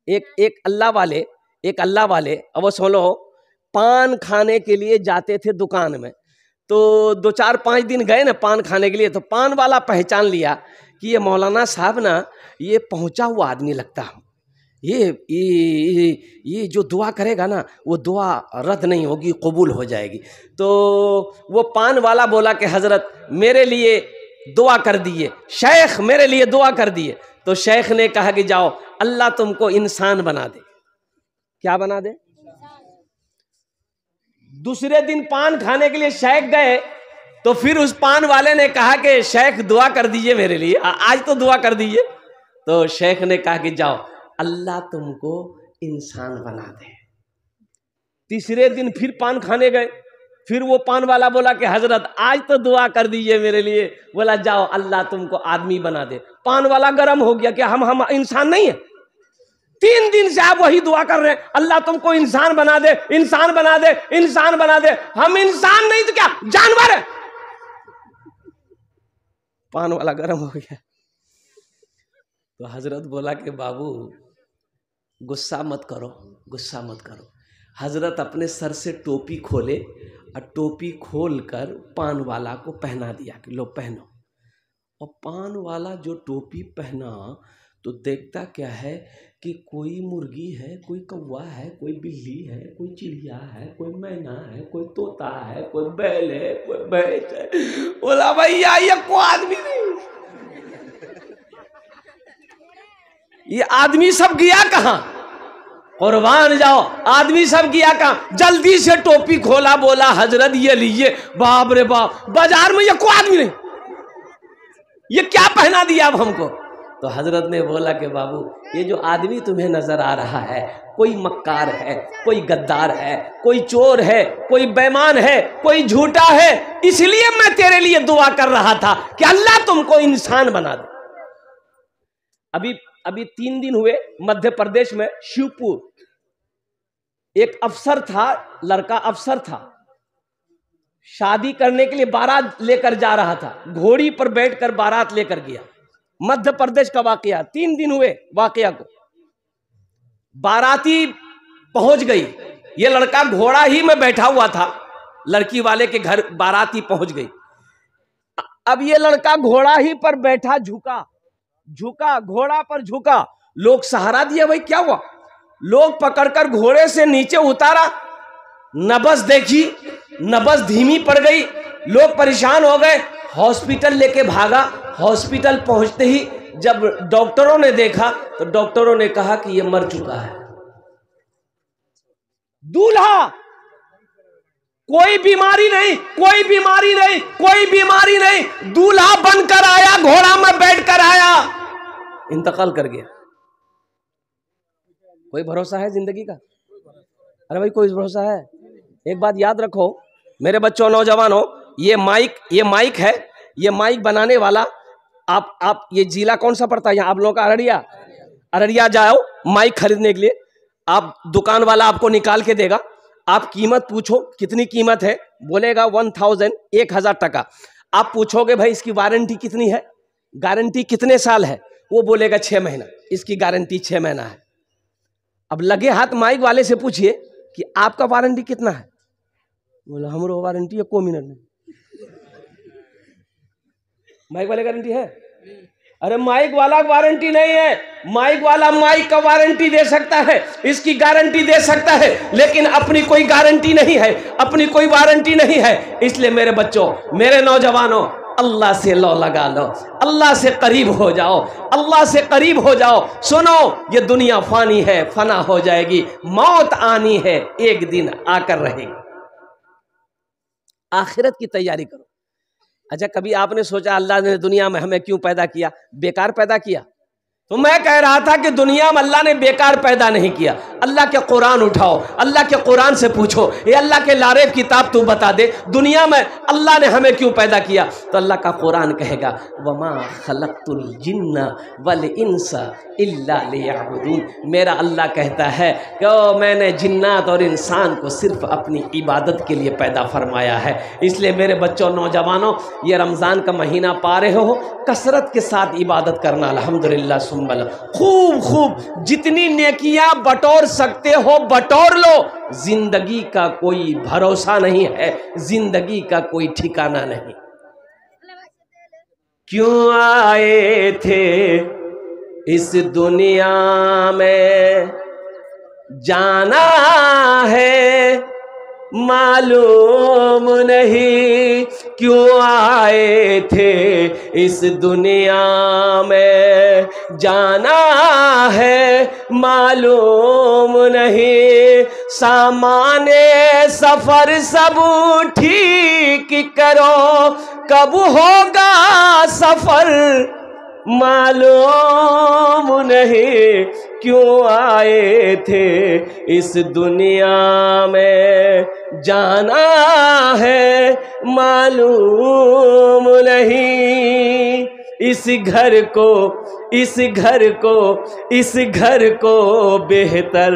एक अल्लाह वाले अब वो सुनो, पान खाने के लिए जाते थे दुकान में। तो 2-4-5 दिन गए ना पान खाने के लिए, तो पान वाला पहचान लिया कि ये मौलाना साहब ना ये पहुंचा हुआ आदमी लगता है, ये जो दुआ करेगा ना वो दुआ रद्द नहीं होगी, कबूल हो जाएगी। तो वो पान वाला बोला कि हजरत मेरे लिए दुआ कर दिए, शेख मेरे लिए दुआ कर दिए। तो शेख ने कहा कि जाओ अल्लाह तुमको इंसान बना दे। क्या बना दे? दूसरे दिन पान खाने के लिए शेख गए, तो फिर उस पान वाले ने कहा कि शेख दुआ कर दीजिए मेरे लिए, आज तो दुआ कर दीजिए। तो शेख ने कहा कि जाओ अल्लाह तुमको इंसान बना दे। तीसरे दिन फिर पान खाने गए, फिर वो पान वाला बोला कि हजरत आज तो दुआ कर दीजिए मेरे लिए। बोला जाओ अल्लाह तुमको आदमी बना दे। पान वाला गर्म हो गया कि हम इंसान नहीं है। 3 दिन से आप वही दुआ कर रहे हैं, अल्लाह तुमको इंसान बना दे, इंसान बना दे, इंसान बना दे। हम इंसान नहीं तो क्या जानवर है? पान वाला गर्म हो गया। तो हजरत बोला कि बाबू गुस्सा मत करो, गुस्सा मत करो। हजरत अपने सर से टोपी खोले और टोपी खोलकर पान वाला को पहना दिया कि लो पहनो। और पान वाला जो टोपी पहना तो देखता क्या है कि कोई मुर्गी है, कोई कौवा है, कोई बिल्ली है, कोई चिड़िया है, कोई मैना है, कोई तोता है, कोई बैल है, कोई भैंस है। बोला भैया ये कोई आदमी नहीं, ये आदमी सब गया कहाँ? कुर्बान जाओ, आदमी सब गया कहाँ? जल्दी से टोपी खोला, बोला हजरत ये लीजिए। बाप रे बाप, बाजार में ये कोई आदमी नहीं, ये क्या पहना दिया अब हमको? तो हजरत ने बोला कि बाबू ये जो आदमी तुम्हें नजर आ रहा है, कोई मक्कार है, कोई गद्दार है, कोई चोर है, कोई बेईमान है, कोई झूठा है, इसलिए मैं तेरे लिए दुआ कर रहा था कि अल्लाह तुमको इंसान बना दे। अभी 3 दिन हुए मध्य प्रदेश में शिवपुर, एक अफसर था, लड़का अफसर था, शादी करने के लिए बारात लेकर जा रहा था, घोड़ी पर बैठकर बारात लेकर गया। मध्य प्रदेश का वाकया, 3 दिन हुए वाकया को। बाराती पहुंच गई, ये लड़का घोड़ा ही में बैठा हुआ था, लड़की वाले के घर बाराती पहुंच गई। अब ये लड़का घोड़ा ही पर बैठा, झुका घोड़ा पर झुका। लोग सहारा दिया, भाई क्या हुआ? लोग पकड़कर घोड़े से नीचे उतारा, नब्ज देखी, नब्ज धीमी पड़ गई, लोग परेशान हो गए, हॉस्पिटल लेके भागा। हॉस्पिटल पहुंचते ही जब डॉक्टरों ने देखा तो डॉक्टरों ने कहा कि ये मर चुका है। दूल्हा कोई बीमारी नहीं, कोई बीमारी नहीं, कोई बीमारी नहीं, दूल्हा बनकर आया, घोड़ा में बैठकर आया, इंतकाल कर गया। कोई भरोसा है जिंदगी का? अरे भाई कोई भरोसा है? एक बात याद रखो मेरे बच्चों, नौजवानों, ये माइक है, ये माइक बनाने वाला आप ये जिला कौन सा पड़ता है यहाँ आप लोगों का? अररिया जाओ माइक खरीदने के लिए। आप दुकान वाला आपको निकाल के देगा, आप कीमत पूछो कितनी कीमत है, बोलेगा 1000 टका। आप पूछोगे भाई इसकी वारंटी कितनी है, गारंटी कितने साल है, वो बोलेगा 6 महीना, इसकी गारंटी 6 महीना है। अब लगे हाथ माइक वाले से पूछिए कि आपका वारंटी कितना है, बोला हमरो वारंटी है को मिनट नहीं। माइक वाले गारंटी है? अरे माइक वाला वारंटी नहीं है, माइक वाला माइक का वारंटी दे सकता है, इसकी गारंटी दे सकता है, लेकिन अपनी कोई गारंटी नहीं है, अपनी कोई वारंटी नहीं है। इसलिए मेरे बच्चों, मेरे नौजवानों, अल्लाह से लो लगा लो, अल्लाह से करीब हो जाओ, अल्लाह से करीब हो जाओ। सुनो, ये दुनिया फानी है, फना हो जाएगी, मौत आनी है, एक दिन आकर रहेगी। आखिरत की तैयारी करो। अच्छा कभी आपने सोचा अल्लाह ने दुनिया में हमें क्यों पैदा किया? बेकार पैदा किया? तो मैं कह रहा था कि दुनिया में अल्लाह ने बेकार पैदा नहीं किया, अल्लाह के कुरान उठाओ, अल्लाह के कुरान से पूछो, ये अल्लाह के लारेब किताब तू बता दे, दुनिया में अल्लाह ने हमें क्यों पैदा किया? तो अल्लाह का कुरान कहेगा वमा खलक़तुल जिन्ना वल इंसा इल्ला लियअबुदून। मेरा अल्लाह कहता है कि मैंने जिन्नात और इंसान को सिर्फ अपनी इबादत के लिए पैदा फरमाया है। इसलिए मेरे बच्चों, नौजवानों, ये रमज़ान का महीना पा रहे हो, कसरत के साथ इबादत करना, अल्हम्दुलिल्लाह सुम्बल, खूब खूब जितनी नेकियां बटोर सकते हो बटोर लो। जिंदगी का कोई भरोसा नहीं है, जिंदगी का कोई ठिकाना नहीं। क्यों आए थे इस दुनिया में, जाना है मालूम नहीं। क्यों आए थे इस दुनिया में, जाना है मालूम नहीं। सामाने सफर सब ठीक करो, कब होगा सफर मालूम नहीं। क्यों आए थे इस दुनिया में, जाना है मालूम नहीं। इस घर को, इस घर को, इस घर को बेहतर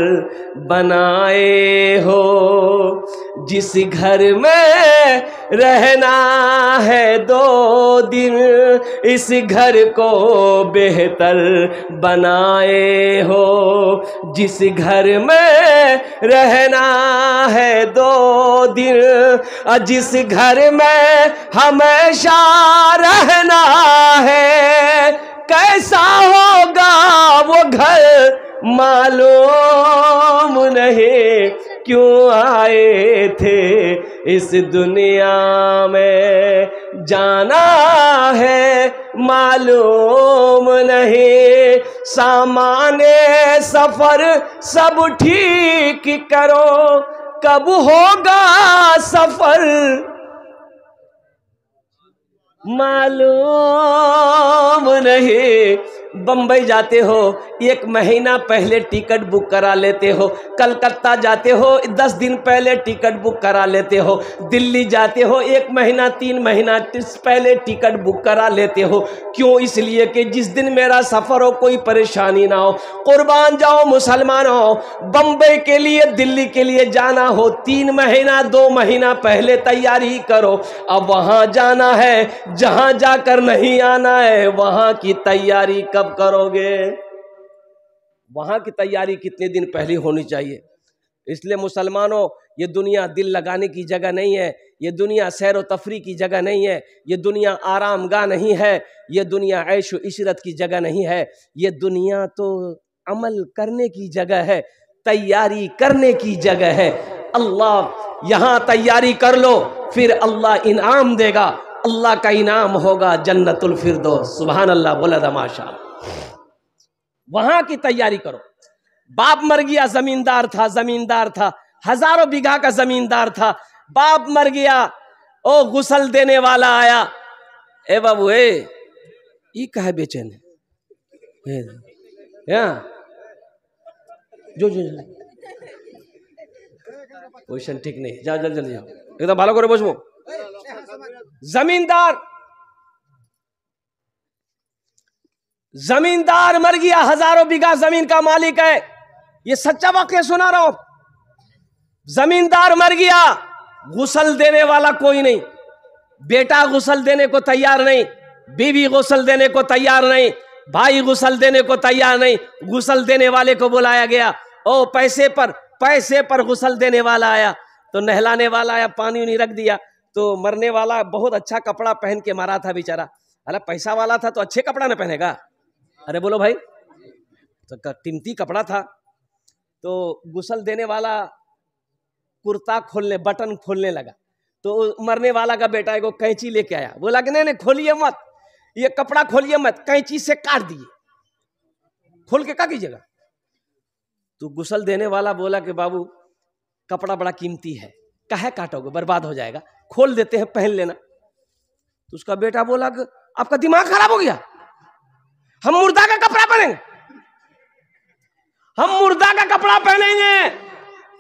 बनाए हो, जिस घर में रहना है 2 दिन, इस घर को बेहतर बनाए हो, जिस घर में रहना है 2 दिन, जिस घर में हमेशा रहना है, कैसा होगा वो घर मालूम नहीं। क्यों आए थे इस दुनिया में, जाना है मालूम नहीं। सामाने सफर सब ठीक करो, कब होगा सफर मालूम नहीं। बम्बई जाते हो 1 महीना पहले टिकट बुक करा लेते हो, कलकत्ता जाते हो 10 दिन पहले टिकट बुक करा लेते हो, दिल्ली जाते हो 1 महीना 3 महीना पहले टिकट बुक करा लेते हो। क्यों? इसलिए कि जिस दिन मेरा सफ़र हो कोई परेशानी ना हो। कुर्बान जाओ मुसलमानों, बम्बई के लिए, दिल्ली के लिए जाना हो 3 महीना 2 महीना पहले तैयारी करो। अब वहाँ जाना है, जहाँ जाकर नहीं आना है, वहाँ की तैयारी कब करोगे? वहां की तैयारी कितने दिन पहले होनी चाहिए। इसलिए मुसलमानों, ये दुनिया दिल लगाने की जगह नहीं है, ये दुनिया सैर व तफरी की जगह नहीं है, ये दुनिया आरामगाह नहीं है, ये दुनिया ऐश व इशरत की जगह नहीं है। ये दुनिया तो अमल करने की जगह है, तैयारी करने की जगह है। अल्लाह यहाँ तैयारी कर लो, फिर अल्लाह इनाम देगा। अल्लाह का इनाम होगा जन्नतुल फिरदौस। सुभान अल्लाह, बोला था माशाअल्लाह। वहां की तैयारी करो। बाप मर गया, जमींदार था, जमींदार था, हजारों बीघा का जमींदार था। बाप मर गया, ओ गुसल देने वाला आया, ए बाबू ये कहे बेचैन है, जो क्वेश्चन ठीक नहीं, जाओ जल्दी जाओ, एकदम ভালো করে বসবো। जमींदार मर गया, हजारों बीघा जमीन का मालिक है, ये सच्चा वाकया सुना रहा हूं। जमींदार मर गया, गुसल देने वाला कोई नहीं, बेटा गुसल देने को तैयार नहीं, बीवी गुसल देने को तैयार नहीं, भाई गुसल देने को तैयार नहीं। गुसल देने वाले को बुलाया गया, ओ पैसे पर गुसल देने वाला आया, तो नहलाने वाला आया, पानी नहीं रख दिया, तो मरने वाला बहुत अच्छा कपड़ा पहन के मारा था बेचारा। अरे पैसा वाला था तो अच्छे कपड़ा ना पहनेगा? अरे बोलो भाई, तो कीमती कपड़ा था। तो गुसल देने वाला कुर्ता खोलने, बटन खोलने लगा, तो मरने वाला का बेटा एगो कैंची लेके आया, बोला कि नहीं खोलिए मत, ये कपड़ा खोलिए मत, कैंची से काट दिए। खोल के क्या कीजिएगा? तो गुसल देने वाला बोला कि बाबू कपड़ा बड़ा कीमती है, काहे काटोगे, बर्बाद हो जाएगा, खोल देते हैं, पहन लेना। तो उसका बेटा बोला कि आपका दिमाग खराब हो गया, हम मुर्दा का कपड़ा पहनेंगे, हम मुर्दा का कपड़ा पहनेंगे।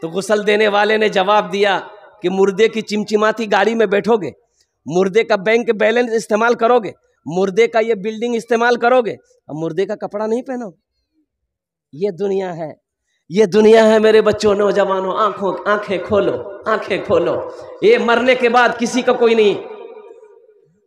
तो गुस्ल देने वाले ने जवाब दिया कि मुर्दे की चिमचिमाती गाड़ी में बैठोगे, मुर्दे का बैंक बैलेंस इस्तेमाल करोगे, मुर्दे का ये बिल्डिंग इस्तेमाल करोगे, अब मुर्दे का कपड़ा नहीं पहनोगे। ये दुनिया है, ये दुनिया है मेरे बच्चों, नौजवानों, आंखें खोलो, आंखें खोलो। ये मरने के बाद किसी का कोई नहीं,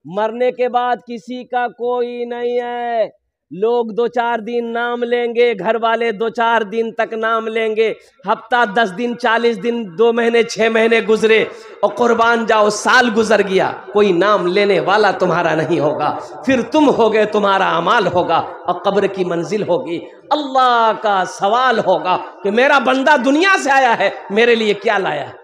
मरने के बाद किसी का कोई नहीं है। लोग 2-4 दिन नाम लेंगे, घर वाले 2-4 दिन तक नाम लेंगे, हफ्ता 10 दिन 40 दिन 2 महीने 6 महीने गुजरे और कुर्बान जाओ, साल गुजर गया, कोई नाम लेने वाला तुम्हारा नहीं होगा। फिर तुम होगे, तुम्हारा अमाल होगा और कब्र की मंजिल होगी। अल्लाह का सवाल होगा कि मेरा बंदा दुनिया से आया है, मेरे लिए क्या लाया है।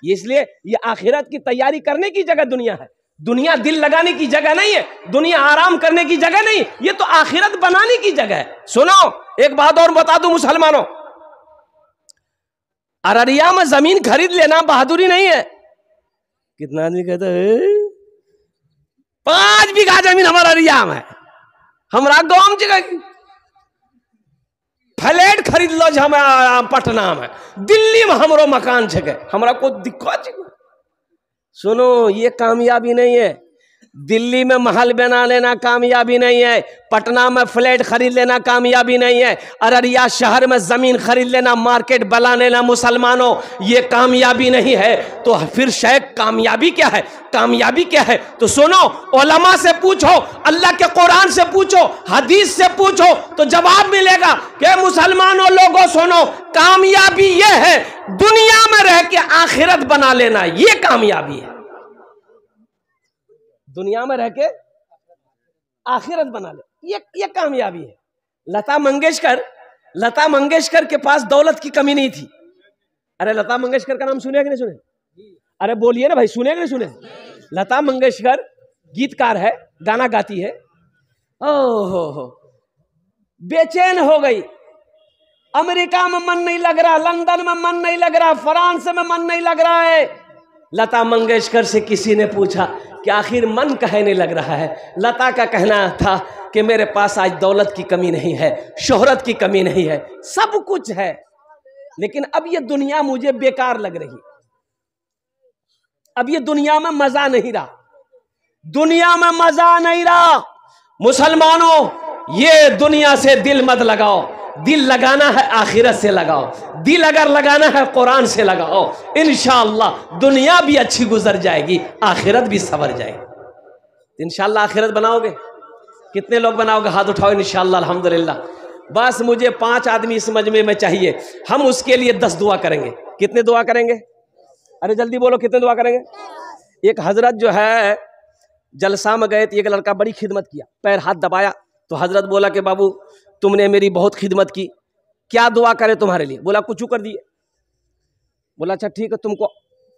इसलिए ये आखिरत की तैयारी करने की जगह दुनिया है। दुनिया दिल लगाने की जगह नहीं है, दुनिया आराम करने की जगह नहीं, ये तो आखिरत बनाने की जगह है। सुनो, एक बात और बता दूं मुसलमानों, अररिया में जमीन खरीद लेना बहादुरी नहीं है। कितना आदमी कहता है 5 बीघा जमीन हमारा अररिया में, हमारा गांव जगह फ्लैट खरीद लो, हमारा पटना में, दिल्ली में हमरो मकान जगह, हमारा कोई दिक्कत जगह। सुनो, ये कामयाबी नहीं है। दिल्ली में महल बना लेना कामयाबी नहीं है, पटना में फ्लैट खरीद लेना कामयाबी नहीं है, अररिया शहर में जमीन खरीद लेना, मार्केट बना लेना मुसलमानों, ये कामयाबी नहीं है। तो फिर शेख कामयाबी क्या है? कामयाबी क्या है? तो सुनो, उलमा से पूछो, अल्लाह के कुरान से पूछो, हदीस से पूछो, तो जवाब मिलेगा कि मुसलमानों लोगों सुनो, कामयाबी ये है दुनिया में रह के आखिरत बना लेना, ये कामयाबी है। दुनिया में रह के आखिरत बना ले, ये कामयाबी है। लता मंगेशकर के पास दौलत की कमी नहीं थी। अरे लता मंगेशकर का नाम सुने कि नहीं सुने? अरे बोलिए ना भाई, सुने कि नहीं सुने? लता मंगेशकर गीतकार है, गाना गाती है। ओहो, बेचैन हो गई, अमेरिका में मन नहीं लग रहा, लंदन में मन नहीं लग रहा, फ्रांस में मन नहीं लग रहा है। लता मंगेशकर से किसी ने पूछा कि आखिर मन काहे नहीं लग रहा है? लता का कहना था कि मेरे पास आज दौलत की कमी नहीं है, शोहरत की कमी नहीं है, सब कुछ है, लेकिन अब ये दुनिया मुझे बेकार लग रही, अब ये दुनिया में मजा नहीं रहा, दुनिया में मजा नहीं रहा। मुसलमानों, ये दुनिया से दिल मत लगाओ, दिल लगाना है आखिरत से लगाओ, दिल अगर लगाना है कुरान से लगाओ, इंशाअल्लाह दुनिया भी अच्छी गुजर जाएगी, आखिरत भी सवर जाएगी। इंशाअल्लाह आखिरत बनाओगे? कितने लोग बनाओगे? हाथ उठाओ। इंशाअल्लाह, अल्हम्दुलिल्लाह। बस मुझे 5 आदमी इस मजमे में चाहिए, हम उसके लिए 10 दुआ करेंगे। कितने दुआ करेंगे? अरे जल्दी बोलो, कितने दुआ करेंगे? एक हजरत जो है जलसा में गए, तो एक लड़का बड़ी खिदमत किया, पैर हाथ दबाया, तो हजरत बोला कि बाबू तुमने मेरी बहुत खिदमत की, क्या दुआ करे तुम्हारे लिए? बोला कुछ कर दिए। बोला अच्छा ठीक है, तुमको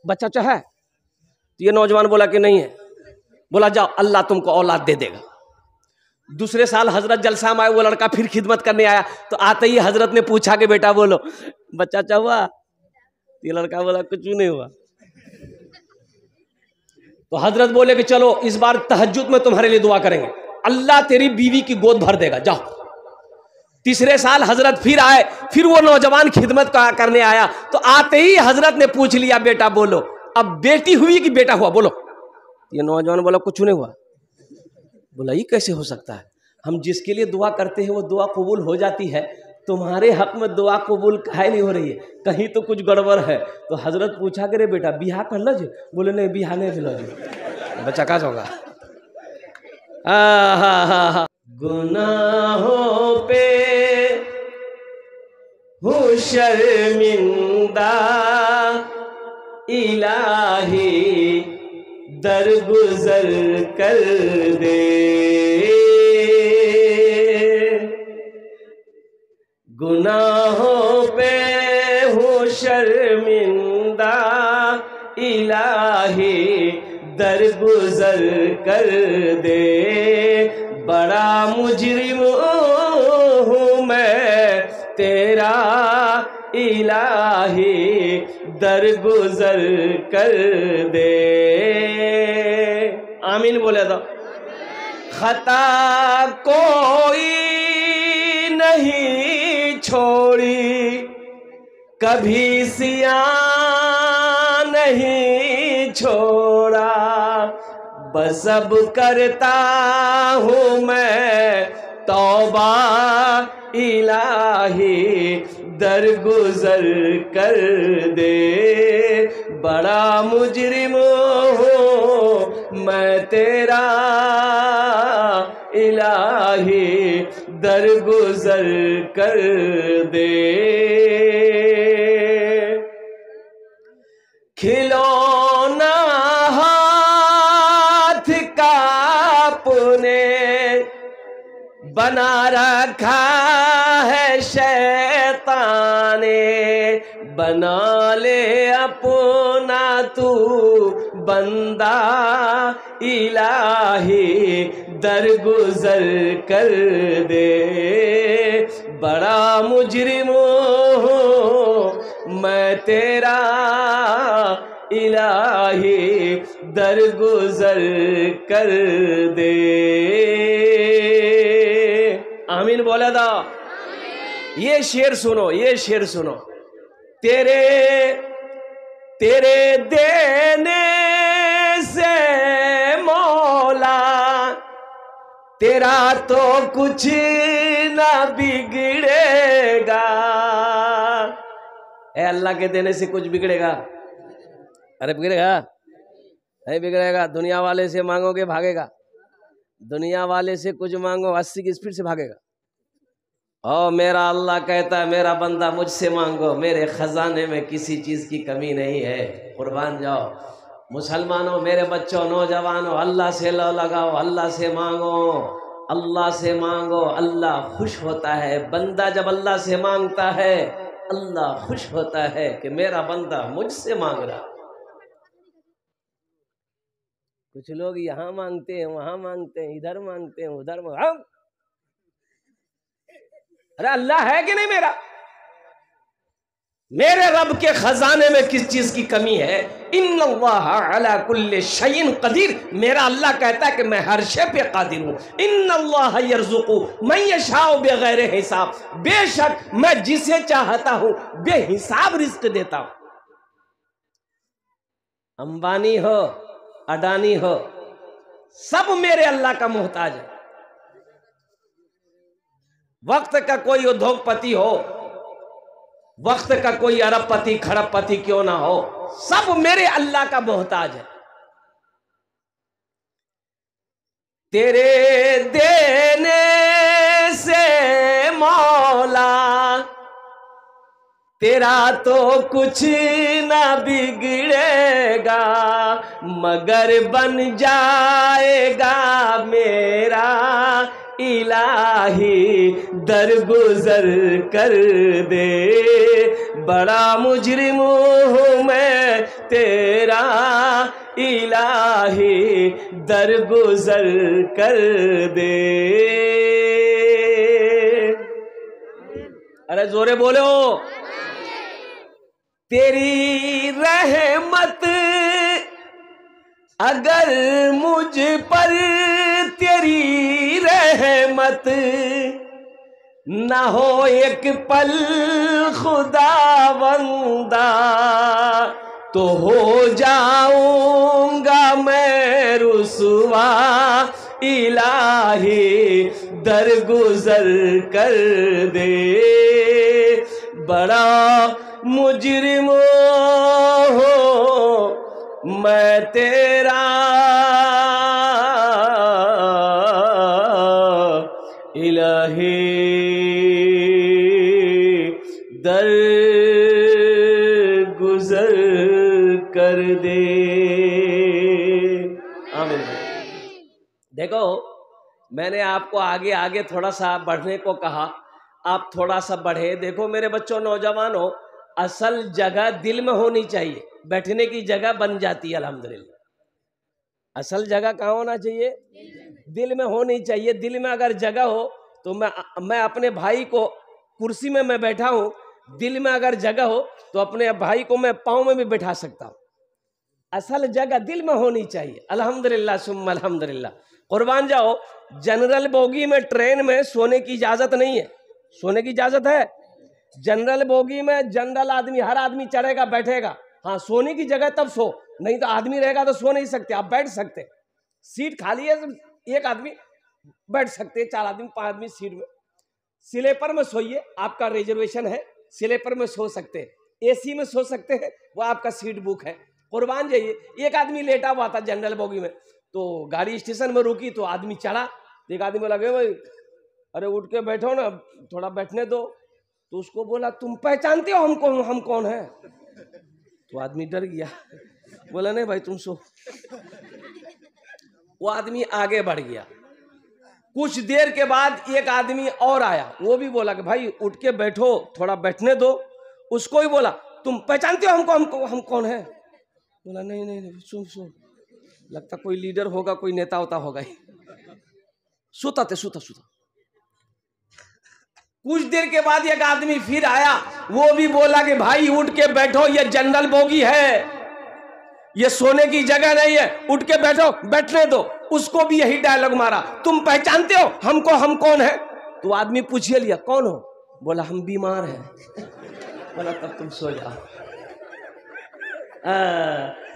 बच्चा चाहे? तो ये नौजवान बोला कि नहीं है। बोला जाओ, अल्लाह तुमको औलाद दे देगा। दूसरे साल हजरत जलसा में आए, वो लड़का फिर खिदमत करने आया, तो आते ही हजरत ने पूछा कि बेटा बोलो बच्चा चाहुआ? ये लड़का बोला कुछ नहीं हुआ। तो हजरत बोले कि चलो इस बार तहज्जुद में तुम्हारे लिए दुआ करेंगे, अल्लाह तेरी बीवी की गोद भर देगा, जाओ। तीसरे साल हजरत फिर आए, फिर वो नौजवान खिदमत करने आया, तो आते ही हजरत ने पूछ लिया बेटा बोलो, अब बेटी हुई कि बेटा हुआ? बोलो। ये नौजवान बोला कुछ नहीं हुआ। बोला ये कैसे हो सकता है? हम जिसके लिए दुआ करते हैं वो दुआ कबूल हो जाती है, तुम्हारे हक में दुआ कबूल काहे नहीं हो रही है? कहीं तो कुछ गड़बड़ है। तो हजरत पूछा करे बेटा बिहा कर लो जी? बोले नहीं बिहा नहीं लो जी। बच्चा कहाँ होगा? गुनाहों पे हूँ शर्मिंदा, इलाही दरगुजर कर दे, गुनाहों पे हूँ शर्मिंदा, इलाही दरगुजर कर दे, बड़ा मुजरिम हूँ मैं तेरा, इलाही दरगुजर कर दे। आमीन बोले तो। खता कोई नहीं छोड़ी, कभी सिया नहीं छोड़ा, बस अब करता हूँ मैं तौबा इलाही, दरगुजर कर दे, बड़ा मुजरिम हूँ मैं तेरा इलाही, दरगुजर कर दे। खिलौना हाथ का पुने बना रखा है शैतान ने, बना ले अपना तू बंदा इलाही, दरगुजर कर दे, बड़ा मुजरिम हूँ मैं तेरा इलाही, दरगुजर कर दे। आमीन बोला था। ये शेर सुनो, ये शेर सुनो। तेरे देने से मौला तेरा तो कुछ ना बिगड़ेगा। ए अल्लाह के देने से कुछ बिगड़ेगा? अरे बिगड़ेगा? नहीं बिगड़ेगा। दुनिया वाले से मांगोगे भागेगा, दुनिया वाले से कुछ मांगो 80 की स्पीड से भागेगा। और मेरा अल्लाह कहता है मेरा बंदा मुझसे मांगो, मेरे खजाने में किसी चीज़ की कमी नहीं है। कुर्बान जाओ मुसलमानों, मेरे बच्चों, नौजवानों, अल्लाह से लो लगाओ, अल्लाह से मांगो, अल्लाह से मांगो। अल्लाह खुश होता है, बंदा जब अल्लाह से मांगता है अल्लाह खुश होता है कि मेरा बंदा मुझसे मांग रहा। कुछ लोग यहाँ मांगते हैं, वहां मांगते हैं, इधर मांगते हैं, उधर मांगते। अरे अल्लाह है कि नहीं मेरा? मेरे रब के खजाने में किस चीज की कमी है? इन्नल्लाह अला कुल्लि शैइन कदीर। मेरा अल्लाह कहता है कि मैं हर शे पे कादिर हूं। इन्नल्लाह यर्जुकु मन यशाउ बगैर हिसाब। बेशक मैं जिसे चाहता हूं बेहिसाब रिस्क देता हूं। अंबानी हो, अडानी हो, सब मेरे अल्लाह का मोहताज है। वक्त का कोई उद्योगपति हो, वक्त का कोई अरबपति खरबपति क्यों ना हो, सब मेरे अल्लाह का मोहताज है। तेरे देने से मौला तेरा तो कुछ ना बिगड़ेगा, मगर बन जाएगा मेरा इलाही, दरगुजर कर दे, बड़ा मुजरिम हूँ मैं तेरा इलाही, दरगुजर कर दे। अरे जोरे बोले हो। तेरी रहमत अगर मुझ पर, तेरी रहमत न हो एक पल खुदावंदा, तो हो जाऊंगा मैं रुसवा इलाही, दरगुजर कर दे, बड़ा मुजरिम हो मैं तेरा इलाही, दर गुजर कर दे। आमीन। देखो मैंने आपको आगे आगे थोड़ा सा बढ़ने को कहा, आप थोड़ा सा बढ़े। देखो मेरे बच्चों, नौजवानों, असल जगह दिल में होनी चाहिए, बैठने की जगह बन जाती है अल्हम्दुलिल्लाह। असल जगह कहाँ होना चाहिए? दिल में होनी चाहिए। दिल में अगर जगह हो तो मैं अपने भाई को, कुर्सी में मैं बैठा हूँ, दिल में अगर जगह हो तो अपने भाई को मैं पाँव में भी बैठा सकता हूँ। असल जगह दिल में होनी चाहिए। अल्हम्दुलिल्लाह सुम्मा अल्हम्दुलिल्लाह। कुर्बान जाओ, जनरल बोगी में, ट्रेन में सोने की इजाजत नहीं है। सोने की इजाजत है? जनरल बोगी में जनरल आदमी, हर आदमी चढ़ेगा बैठेगा। हाँ, सोने की जगह तब सो, नहीं तो आदमी रहेगा तो सो नहीं सकते। आप बैठ सकते, सीट खाली है, एक आदमी बैठ सकते, 4 आदमी 5 आदमी सीट में। स्लीपर में सोइए, आपका रिजर्वेशन है, स्लीपर में सो सकते हैं। एसी में सो सकते हैं, वो आपका सीट बुक है। कुर्बान जाइए। एक आदमी लेटा हुआ था जनरल बोगी में, तो गाड़ी स्टेशन में रुकी तो आदमी चढ़ा। एक आदमी बोला भाई अरे उठ के बैठो ना, थोड़ा बैठने दो। तो उसको बोला तुम पहचानते हो हमको, हम कौन है? तो आदमी डर गया, बोला नहीं भाई तुम सो। वो आदमी आगे बढ़ गया। कुछ देर के बाद एक आदमी और आया, वो भी बोला कि भाई उठ के बैठो, थोड़ा बैठने दो। उसको ही बोला तुम पहचानते हो हमको, हम कौन है? बोला नहीं नहीं नहीं, सो। लगता कोई लीडर होगा, कोई नेता होता होगा। सोता थे, सोता। कुछ देर के बाद एक आदमी फिर आया, वो भी बोला कि भाई उठ के बैठो, ये जनरल बोगी है, ये सोने की जगह नहीं है, उठ के बैठो, बैठने दो। उसको भी यही डायलॉग मारा, तुम पहचानते हो हमको, हम कौन है? तो आदमी पूछिए लिया कौन हो? बोला हम बीमार हैं। बोला तब तुम सो जाओ।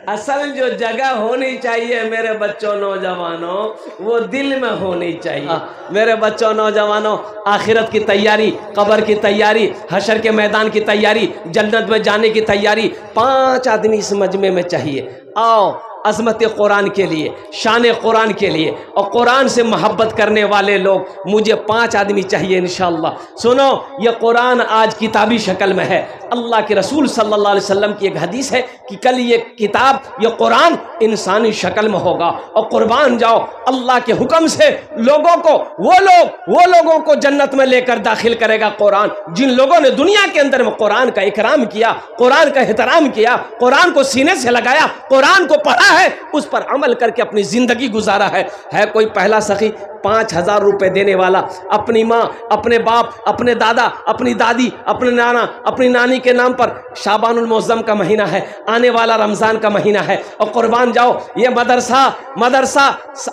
असल जो जगह होनी चाहिए मेरे बच्चों नौजवानों, वो दिल में होनी चाहिए। मेरे बच्चों नौजवानों, आखिरत की तैयारी, कब्र की तैयारी, हशर के मैदान की तैयारी, जन्नत में जाने की तैयारी 5 आदमी इस मजमे में चाहिए। आओ अज़मत कुरान के लिए, शान कुरान के लिए और कुरान से मोहब्बत करने वाले लोग, मुझे 5 आदमी चाहिए इंशाअल्लाह। सुनो, ये कुरान आज किताबी शक्ल में है। अल्लाह के रसूल सल्लल्लाहु अलैहि वसल्लम की एक हदीस है कि कल ये किताब, ये कुरान इंसानी शक्ल में होगा। और कुर्बान जाओ, अल्लाह के हुक्म से लोगों को, वो लोगों को जन्नत में लेकर दाखिल करेगा कुरान, जिन लोगों ने दुनिया के अंदर में कुरान का इकराम किया, कुरान का एहतराम किया, कुरान को सीने से लगाया, कुरान को पढ़ा है, उस पर अमल करके अपनी जिंदगी गुजारा है। कोई पहला सखी 5000 रुपए देने वाला अपनी माँ, अपने बाप, अपने दादा, अपनी दादी, अपने नाना, अपनी नानी के नाम पर? शाबानुल मुअज़्ज़म का महीना है, आने वाला रमजान का महीना है, और कुर्बान जाओ ये मदरसा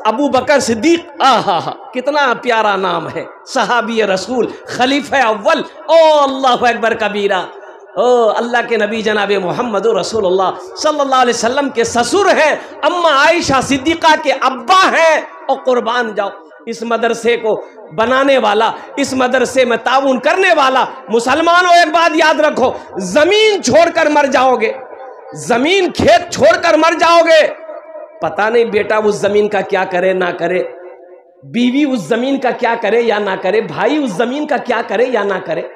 अबू बकर सिद्दीक, आहा कितना प्यारा नाम है, सहाबी रसूल, खलीफा अव्वल, ओ अल्लाहु अकबर कबीरा। ओ अल्लाह के नबी जनाब मोहम्मद रसूलुल्लाह सल्लल्लाहु अलैहि वसल्लम के ससुर हैं, अम्मा आयशा सिद्दीक़ा के अब्बा हैं। और कुर्बान जाओ, इस मदरसे को बनाने वाला, इस मदरसे में ताउन करने वाला, मुसलमानों एक बात याद रखो, जमीन छोड़कर मर जाओगे, जमीन खेत छोड़कर मर जाओगे, पता नहीं बेटा उस जमीन का क्या करे ना करे, बीवी उस जमीन का क्या करे या ना करे, भाई उस जमीन का क्या करे या ना करे।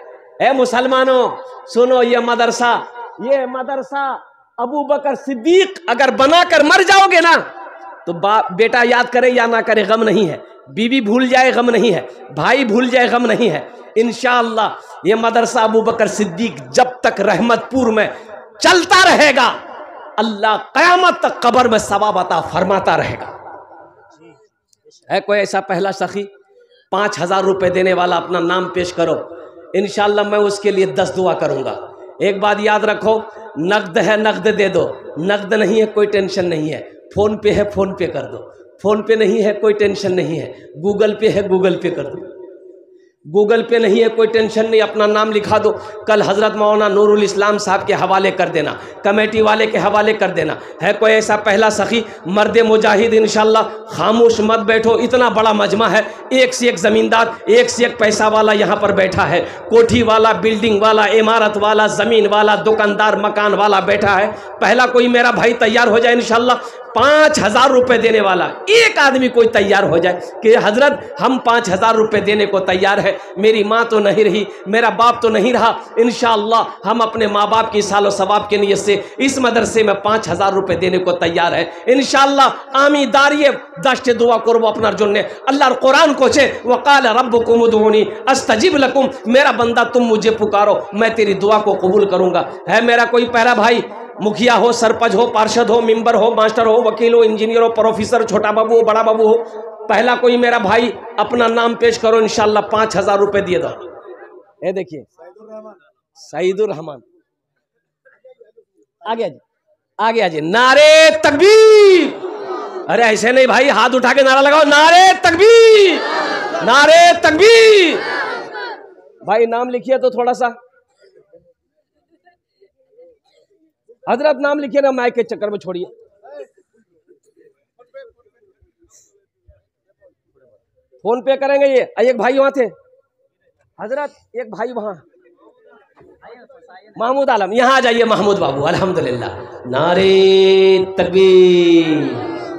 ए मुसलमानों सुनो, ये मदरसा अबू बकर सिद्दीक अगर बनाकर मर जाओगे ना, तो बेटा याद करे या ना करे गम नहीं है, बीवी भूल जाए गम नहीं है, भाई भूल जाए गम नहीं है। इंशाअल्लाह ये मदरसा अबू बकर सिद्दीक जब तक रहमतपुर में चलता रहेगा, अल्लाह क़यामत तक कब्र में सवाब अता फरमाता रहेगा। है कोई ऐसा पहला सखी 5000 रुपए देने वाला? अपना नाम पेश करो, इंशाअल्लाह मैं उसके लिए 10 दुआ करूंगा। एक बात याद रखो, नकद है नकद दे दो, नकद नहीं है कोई टेंशन नहीं है, फोन पे है फोन पे कर दो, फोन पे नहीं है कोई टेंशन नहीं है, गूगल पे है गूगल पे कर दो, गूगल पे नहीं है कोई टेंशन नहीं, अपना नाम लिखा दो, कल हज़रत मौलाना नूरुल इस्लाम साहब के हवाले कर देना, कमेटी वाले के हवाले कर देना। है कोई ऐसा पहला सखी मर्द मुजाहिद? इंशाअल्लाह खामोश मत बैठो, इतना बड़ा मजमा है, एक से एक ज़मींदार, एक से एक पैसा वाला यहाँ पर बैठा है, कोठी वाला, बिल्डिंग वाला, इमारत वाला, ज़मीन वाला, दुकानदार, मकान वाला बैठा है। पहला कोई मेरा भाई तैयार हो जाए इंशाअल्लाह, 5000 रुपए देने वाला एक आदमी कोई तैयार हो जाए कि हजरत हम 5000 रुपए देने को तैयार है, मेरी माँ तो नहीं रही, मेरा बाप तो नहीं रहा, इंशाअल्लाह हम अपने माँ बाप की सालो सवाब के नियत से इस मदरसे में 5000 रुपए देने को तैयार है इंशाअल्लाह। आमी दारिये दश्त दुआ करबो अपनार जन्ने, अल्लाहर कुरान कोचे वक़ाल रब्बुकुम उदऊनी अस्तजिब लकुम, मेरा बंदा तुम मुझे पुकारो मैं तेरी दुआ को कबूल करूँगा। है मेरा कोई प्यारा भाई, मुखिया हो, सरपंच हो, पार्षद हो, मेंबर हो, मास्टर हो, वकील हो, इंजीनियर हो, प्रोफेसर, छोटा बाबू हो, बड़ा बाबू हो, पहला कोई मेरा भाई अपना नाम पेश करो, इंशाअल्लाह 5000 रुपए दिए दो। ये देखिए सईदुर रहमान, आगे आजे, नारे तकबीर। अरे ऐसे नहीं भाई, हाथ उठा के नारा लगाओ, नारे तकबीर, नारे तकबीर। भाई नाम लिखिए तो थोड़ा सा हजरत नाम लिखिए ना, माइक के चक्कर में छोड़िए। फोन पे करेंगे ये। एक भाई वहां थे हजरत, एक भाई वहां, महमूद आलम, यहाँ आ जाइए महमूद बाबू। अल्हम्दुलिल्लाह, नारे तकबीर।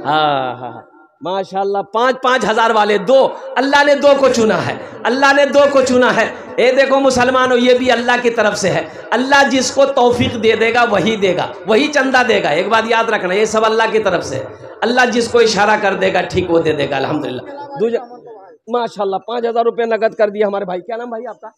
हाँ हाँ माशाल्लाह। 5-5 हजार वाले दो, अल्लाह ने दो को चुना है, अल्लाह ने दो को चुना है। ये देखो मुसलमानों, ये भी अल्लाह की तरफ से है। अल्लाह जिसको तौफीक दे देगा वही देगा, वही चंदा देगा। एक बात याद रखना, ये सब अल्लाह की तरफ से। अल्लाह जिसको इशारा कर देगा ठीक वो दे देगा। अल्हम्दुलिल्लाह माशाल्लाह। 5,000 रुपये नगद कर दिया हमारे भाई। क्या नाम भाई आपका?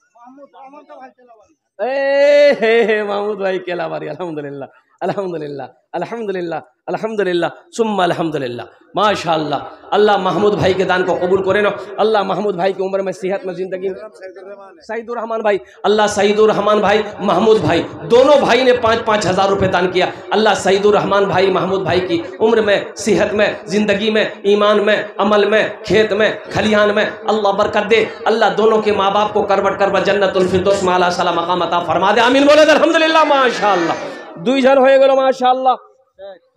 महमूद भाई केलावारी। अल्हम्दुलिल्लाह अल्हम्दुलिल्लाह अल्हम्दुलिल्लाह अल्हम्दुलिल्लाह सुम्मा अल्हम्दुलिल्लाह माशाअल्लाह। अल्लाह महमूद भाई के दान को कबूल करे ना। अल्लाह महमूद भाई की उम्र में सेहत में जिंदगी में। सईदुर रहमान भाई, अल्लाह सईदुर रहमान भाई महमूद भाई दोनों भाई ने 5-5 हजार रुपये दान किया। अल्लाह सईदुर रहमान भाई महमूद भाई की उम्र में, सेहत में, जिंदगी में, ईमान में, अमल में, खेत में, खलिहान में अल्लाह बरकत दे। अल्लाह दोनों के माँ बाप को करबट करबट जन्नतुल फिरदौस में आला सला मकाम अता फरमा दे। आमीन बोले अल्हम्दुलिल्लाह माशाअल्लाह। 2 जन हो गए माशाअल्लाह।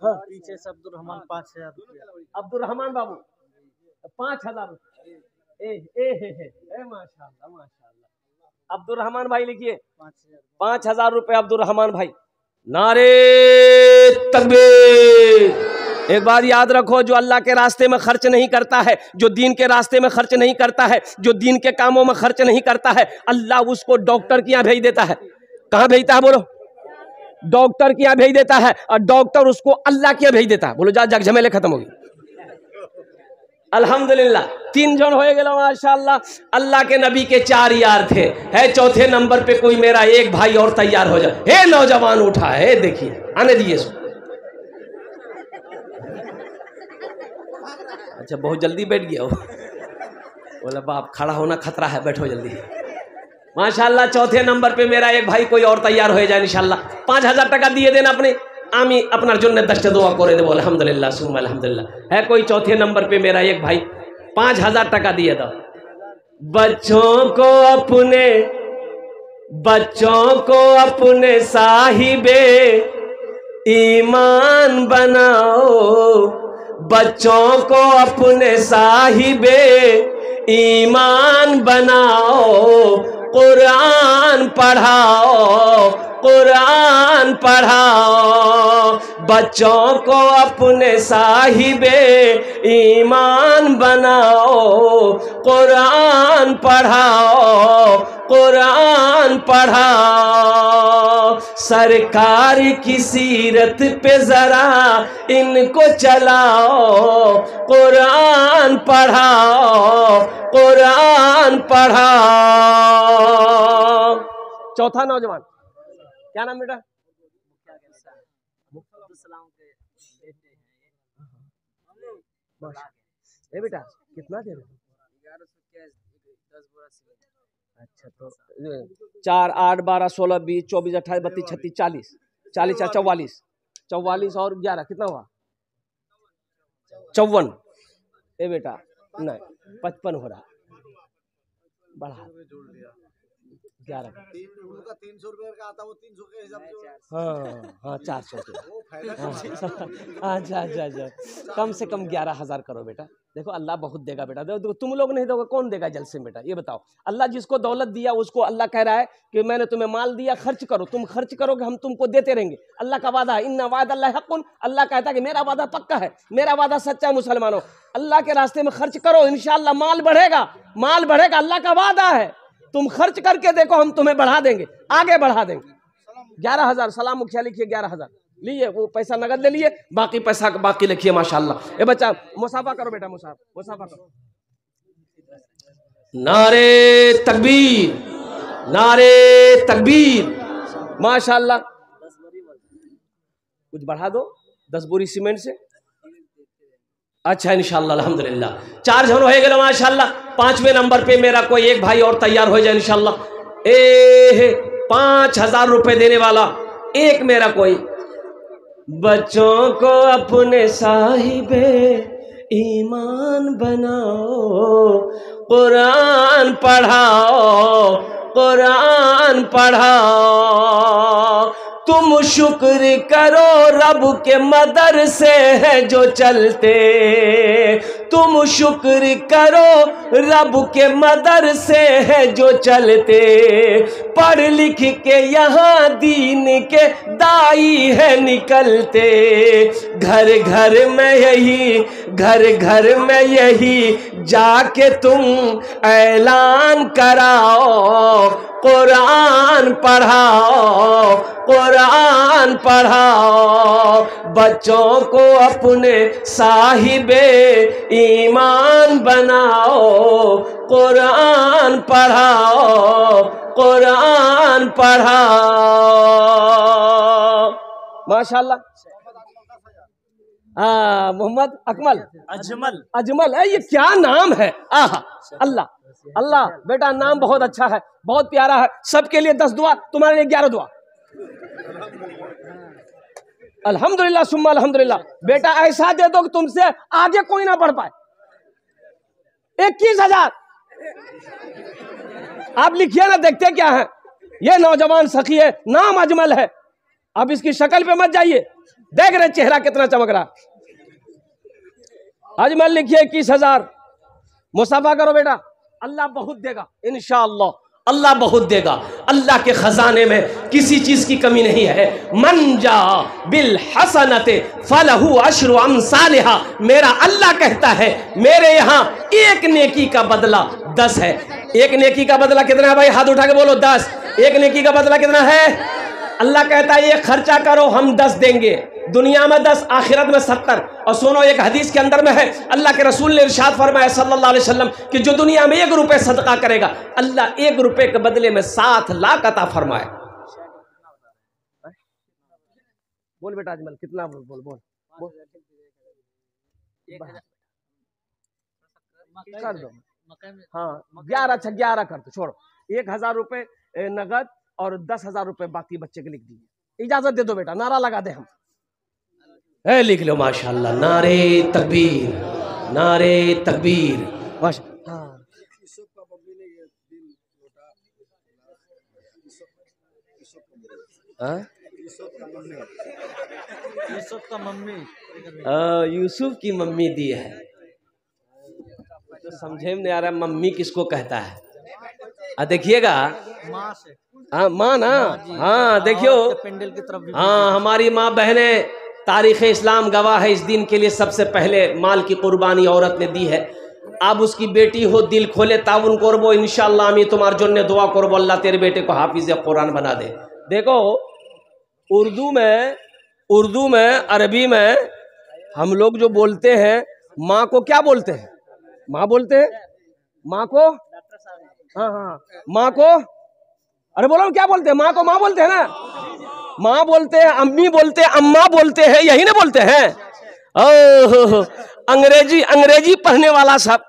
हाँ। पीछे से अब्दुल रहमान 5,000 रुपया। अब्दुल रहमान बाबू 5,000 रुपये। माशाअल्लाह माशाअल्लाह। अब्दुल रहमान भाई लिखिए 5,000 रुपये अब्दुल रहमान भाई। नारे तकबीर। एक बात याद रखो, जो अल्लाह के रास्ते में खर्च नहीं करता है, जो दीन के रास्ते में खर्च नहीं करता है, जो दीन के कामों में खर्च नहीं करता है, अल्लाह उसको डॉक्टर के यहाँ भेज देता है। कहाँ भेजता है बोलो? डॉक्टर के यहाँ भेज देता है, और डॉक्टर उसको अल्लाह के यहाँ भेज देता है। बोलो जा जग झमेले खत्म होगी। अल्हम्दुलिल्लाह 3 जन हो गए माशाअल्लाह। अल्लाह के नबी के 4 यार थे, है चौथे नंबर पे कोई मेरा एक भाई और तैयार हो जाए। हे नौजवान उठा है, देखिए आने दिए। अच्छा बहुत जल्दी बैठ गया वो। बोला बाप खड़ा होना खतरा है, बैठो जल्दी। माशाअल्लाह चौथे नंबर पे मेरा एक भाई कोई और तैयार हो जाए इंशाअल्लाह। 5,000 टका दिए देना अपने आमी अपना जुन्ने दश्त दुआ करे दे। अल्हम्दुलिल्लाह सुम्मा अल्हम्दुलिल्लाह। है कोई चौथे नंबर पे मेरा एक भाई, 5,000 टका दिए दो। बच्चों को अपने साहिबे ईमान बनाओ, बच्चों को अपने साहिबे ईमान बनाओ, कुरान पढ़ाओ, कुरान पढ़ाओ। बच्चों को अपने साहिबे ईमान बनाओ, कुरान पढ़ाओ, कुरान पढ़ाओ। सरकार की सीरत पे जरा इनको चलाओ, कुरान पढ़ाओ, कुरान पढ़ाओ। चौथा नौजवान क्या नाम बेटा? ए बेटा कितना दे रहे? 1100। अच्छा तो 4, 8, 12, 16, 20, 24, 28, 32, 36, 40, 40, 44, 44 और 11 कितना हुआ? 54। ए बेटा नहीं 55 हो रहा, बढ़ा 11। 300 रुपए का आता, वो 300 के हिसाब से। हाँ 400 अच्छा कम से कम 11,000 करो बेटा। देखो अल्लाह बहुत देगा बेटा। देखो तुम लोग नहीं दोगे कौन देगा जलसे में बेटा? ये बताओ। अल्लाह जिसको दौलत दिया उसको अल्लाह कह रहा है कि मैंने तुम्हें माल दिया, खर्च करो। तुम खर्च करोगे हम तुमको देते रहेंगे। अल्लाह का वादा है, इन्ना वादा हक़्क़ुन। अल्लाह कहता है कि मेरा वादा पक्का है, मेरा वादा सच्चा है। मुसलमानों अल्लाह के रास्ते में खर्च करो, इंशाअल्लाह माल बढ़ेगा, माल बढ़ेगा। अल्लाह का वादा है, तुम खर्च करके देखो हम तुम्हें बढ़ा देंगे, आगे बढ़ा देंगे। 11,000 सलाम मुखिया लिखिए 11,000 लिए, वो पैसा नगद ले लिए, बाकी पैसा बाकी लिखिए माशाअल्लाह। ए बच्चा मुसाफा करो बेटा, मुसाफा करो। नारे तकबीर, नारे तकबीर माशाअल्लाह। कुछ बढ़ा दो 10 बोरी सीमेंट से। अच्छा इंशाअल्लाह अल्हम्दुलिल्लाह 4 जन हो गए माशाअल्लाह। 5वें नंबर पे मेरा कोई एक भाई और तैयार हो जाए इंशाअल्लाह। 5,000 रुपए देने वाला एक मेरा कोई। बच्चों को अपने साहिबे ईमान बनाओ, कुरान पढ़ाओ, कुरान पढ़ाओ। तुम शुक्र करो रब के मदरसे हैं जो चलते, तुम शुक्र करो रब के मदरसे हैं जो चलते, पढ़ लिख के यहाँ दीन के दाई है निकलते, घर घर में यही, घर घर में यही जाके तुम ऐलान कराओ, कुरान पढ़ाओ, कुरान पढ़ाओ, बच्चों को अपने साहिबे ईमान बनाओ, कुरान पढ़ाओ, कुरान पढ़ाओ। माशाल्लाह। मोहम्मद अकमल अजमल, अजमल है, ये क्या नाम है। आहा, अल्लाह अल्लाह, बेटा नाम बहुत अच्छा है, बहुत प्यारा है। सबके लिए 10 दुआ, तुम्हारे लिए 11 दुआ। अल्हम्दुलिल्लाह सुम्मा अल्हम्दुलिल्लाह। बेटा ऐसा दे दो कि तुमसे आगे कोई ना बढ़ पाए। 21,000 आप लिखिए ना, देखते क्या है। ये नौजवान सखी है, नाम अजमल है। अब इसकी शक्ल पे मत जाइए, देख रहे चेहरा कितना चमक रहा। अजमल लिखिए 21,000। मुसाफा करो बेटा, अल्लाह बहुत देगा इंशाअल्लाह, अल्लाह बहुत देगा। अल्लाह के खजाने में किसी चीज की कमी नहीं है। मन जा बिल हसनते फलहु अशरु अमसालिहा, मेरा अल्लाह कहता है मेरे यहाँ एक नेकी का बदला 10 है। एक नेकी का बदला कितना है भाई? हाथ उठा के बोलो 10। एक नेकी का बदला कितना है? अल्लाह कहता है ये खर्चा करो, हम 10 देंगे। दुनिया में 10, आखिरत में 70। और सुनो, एक हदीस के अंदर में है, अल्लाह के रसूल ने इरशाद फरमाया सल्लल्लाहु अलैहि वसल्लम कि जो दुनिया में 1 रुपए सदका करेगा, अल्लाह 1 रुपए के बदले में 7 लाख अता फरमाए। बोल बेटा अजमल, कितना बोल बोल बोल, बोल। कर दो, हाँ 11, अच्छा 11 कर दो, छोड़ो। 1,000 रुपए नगद और 10,000 रुपए बाकी बच्चे के लिख दीजिए। इजाजत दे दो बेटा, नारा लगा दे हम। लिख लो माशाल्लाह, नारे तकबीर, नारे तकबीर। माशाल्लाह। यूसुफ की मम्मी दी है। तो समझे में नहीं आ रहा मम्मी किसको कहता है। देखिएगा, हाँ माँ ना, हाँ देखियो, पेंडल की तरफ। हाँ हमारी माँ बहनें, तारीख़ इस्लाम गवाह है, इस दिन के लिए सबसे पहले माल की कुर्बानी औरत ने दी है। अब उसकी बेटी हो, दिल खोले ताउन करबो इंशाअल्लाह। আমি তোমার জন্য दुआ करबो, अल्लाह तेरे बेटे को हाफिज कुरान बना दे। देखो उर्दू में अरबी में हम लोग जो बोलते हैं, माँ को क्या बोलते हैं? माँ बोलते हैं, माँ को, हाँ हाँ माँ को, अरे बोलो क्या बोलते हैं? माँ को माँ बोलते हैं ना, माँ बोलते हैं, अम्मी बोलते हैं, अम्मा बोलते हैं, यही ना बोलते हैं। ओह, अंग्रेजी पढ़ने वाला सब,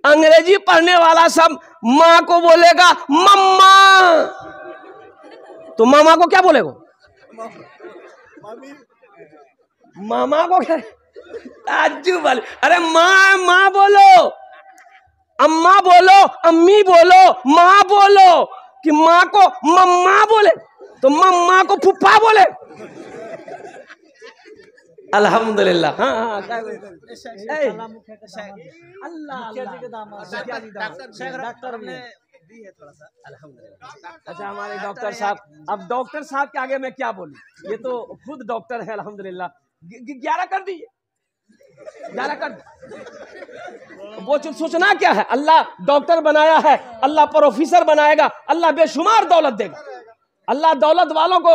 अंग्रेजी पढ़ने वाला सब माँ को बोलेगा मम्मा, तो मामा को क्या बोलेगा? मामा को क्या? ताज्जुब वाले। अरे माँ माँ बोलो, अम्मा बोलो, अम्मी बोलो, माँ बोलो। कि माँ को मम्मा बोले तो मम्मा को फुप्पा बोले। अल्हम्दुलिल्लाह। हाँ हाँ डॉक्टर ने दी है थोड़ा सा, अल्हम्दुलिल्लाह। अच्छा हमारे डॉक्टर साहब, अब डॉक्टर साहब के आगे मैं क्या बोलूं, ये तो खुद डॉक्टर है अल्हम्दुलिल्लाह। 11 कर दीजिए, 11 कर। वो सोचना क्या है, अल्लाह डॉक्टर बनाया है, अल्लाह प्रोफेसर बनाएगा, अल्लाह बेशुमार दौलत देगा। अल्लाह दौलत वालों को,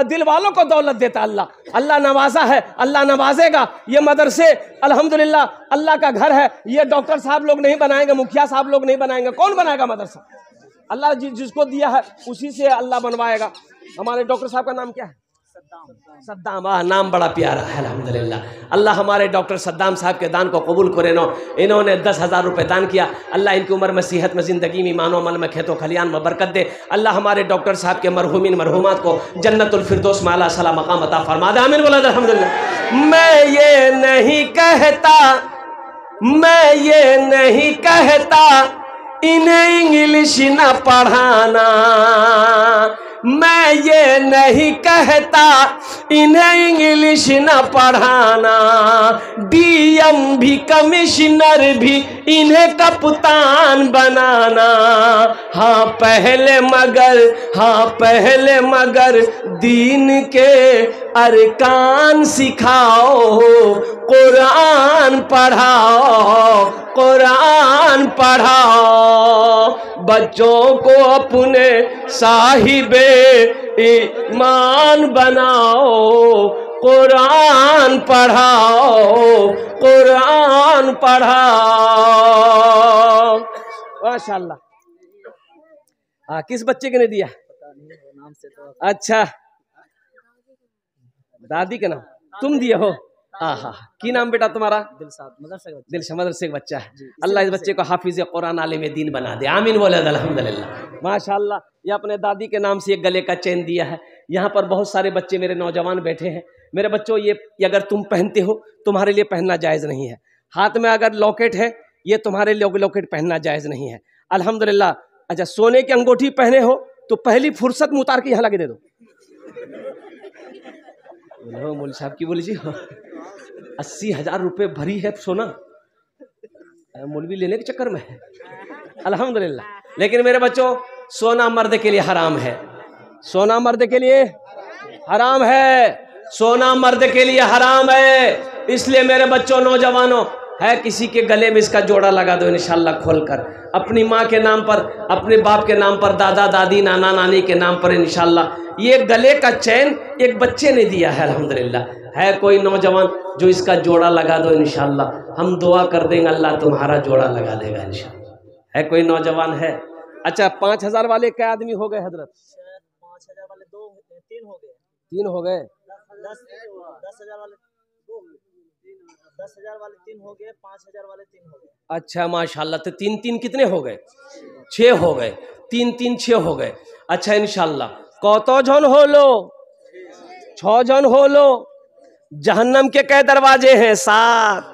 दिल वालों को दौलत देता है। अल्लाह नवाजा है, अल्लाह नवाजेगा। ये मदरसे अल्हम्दुलिल्लाह अल्लाह का घर है। ये डॉक्टर साहब लोग नहीं बनाएंगे, मुखिया साहब लोग नहीं बनाएंगे, कौन बनाएगा मदरसा? अल्लाह जिसको दिया है उसी से अल्लाह बनवाएगा। हमारे डॉक्टर साहब का नाम क्या है? सद्दाम। नाम बड़ा प्यारा है अल्हम्दुलिल्लाह। अल्लाह हमारे डॉक्टर सद्दाम साहब के दान को कबूल करे। इन्होंने 10,000 रुपये दान किया। अल्लाह इनकी उम्र में, सेहत में, ज़िंदगी में, ईमान अमल में, खेतों खलियान में बरकत दे। अल्लाह हमारे डॉक्टर साहब के मरहूमिन मरहूमात को जन्नतुल फिरदौस में आला सला मकाम अता फरमा दे। आमीन बोला अल्हम्दुलिल्लाह। मैं ये नहीं कहता इन्हें इंग्लिश न पढ़ाना, मैं ये नहीं कहता इन्हें इंग्लिश न पढ़ाना, डीएम भी कमिश्नर भी इन्हें कप्तान बनाना। हाँ पहले मगर दीन के अरकान सिखाओ, कुरान पढ़ाओ, कुरान पढ़ाओ। बच्चों को अपने साहिबे ईमान बनाओ, कुरान पढ़ाओ, कुरान पढ़ाओ। माशाल्लाह। किस बच्चे के ने दिया? नाम से तो अच्छा, दादी के नाम तुम दिए हो? आहा, की नाम बेटा तुम्हारा? दिलशाद, मदरसे का बच्चा है। अल्लाह इस बच्चे को हाफिज कुरान आलिम दीन बना दे, आमीन बोले अल्हम्दुलिल्लाह। माशाल्लाह, ये अपने दादी के नाम से एक गले का चेन दिया है। यहाँ पर बहुत सारे बच्चे मेरे नौजवान बैठे हैं। मेरे बच्चों, ये अगर तुम पहनते हो तुम्हारे लिए पहनना जायज़ नहीं है। हाथ में अगर लॉकेट है, ये तुम्हारे लिए लॉकेट पहनना जायज़ नहीं है। अल्हम्दुलिल्लाह। अच्छा, सोने की अंगूठी पहने हो तो पहली फुर्सत में उतार के यहाँ लगे दे दो। मौलवी साहब की बोली जी 80,000 रुपये भरी है सोना, मौलवी लेने के चक्कर में है। अल्हम्दुलिल्लाह। लेकिन मेरे बच्चों, सोना मर्द के लिए हराम है, सोना मर्द के लिए हराम है, सोना मर्द के लिए हराम है। इसलिए मेरे बच्चों, नौजवानों, है किसी के गले में इसका जोड़ा लगा दो इंशाल्लाह खोलकर, अपनी माँ के नाम पर, अपने बाप के नाम पर, दादा दादी नाना नानी के नाम पर इंशाल्लाह। ये गले का चैन एक बच्चे ने दिया है अल्हम्दुलिल्लाह। है कोई नौजवान जो इसका जोड़ा लगा दो इंशाल्लाह, हम दुआ कर देंगे अल्लाह तुम्हारा जोड़ा लगा देगा इंशाल्लाह। है कोई नौजवान है? अच्छा, 5,000 वाले क्या आदमी हो गए हजरत? 5,000 वाले 3 हो गए। 3 हो गए। 10,000 वाले 2, 10,000 वाले 3 हो गए, 5,000 वाले 3 हो गए। अच्छा माशाल्लाह। तो 3 कितने हो गए? 6 हो गए। 3 6 हो गए। अच्छा इंशाल्लाह। कौतो जन हो लो? 6 जन हो लो। जहन्नम के कै दरवाजे हैं? 7।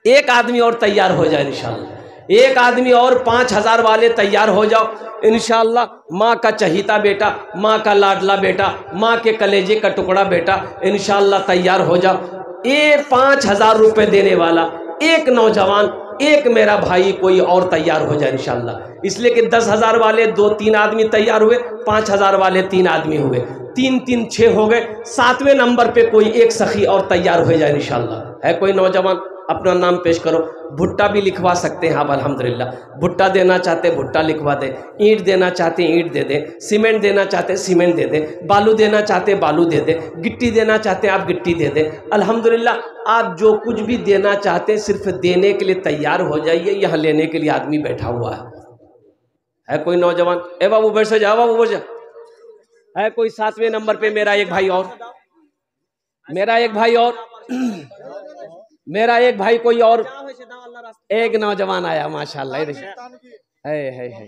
एक आदमी और तैयार हो जाए इंशाल्लाह, एक आदमी और 5,000 वाले तैयार हो जाओ इंशाल्लाह। माँ का चहीता बेटा, माँ का लाडला बेटा, माँ के कलेजे का टुकड़ा बेटा इंशाल्लाह तैयार हो जाओ। ये 5,000 रुपये देने वाला एक नौजवान, एक मेरा भाई कोई और तैयार हो जाए इंशाल्लाह। इसलिए कि 10,000 वाले 2-3 आदमी तैयार हुए, 5,000 वाले 3 आदमी हुए, 3 6 हो गए। 7वें नंबर पे कोई एक सखी और तैयार हो जाए इंशाल्लाह। है कोई नौजवान? अपना नाम पेश करो। भुट्टा भी लिखवा सकते हैं आप अल्हम्दुलिल्लाह। भुट्टा देना चाहते भुट्टा लिखवा दे, ईंट देना चाहते ईंट दे दें, सीमेंट देना चाहते सीमेंट दे दें, बालू देना चाहते बालू दे दें, गिट्टी देना चाहते आप गिट्टी दे दें। अल्हम्दुलिल्लाह। आप जो कुछ भी देना चाहते सिर्फ देने के लिए तैयार हो जाइए, यहाँ लेने के लिए आदमी बैठा हुआ है कोई नौजवान? ए बाबू बैठ से जाओ, बाबू बैठ जा। है कोई 7वें नंबर पे मेरा एक भाई और, मेरा एक भाई और, मेरा एक भाई कोई और, एक नौजवान आया माशाल्लाह। है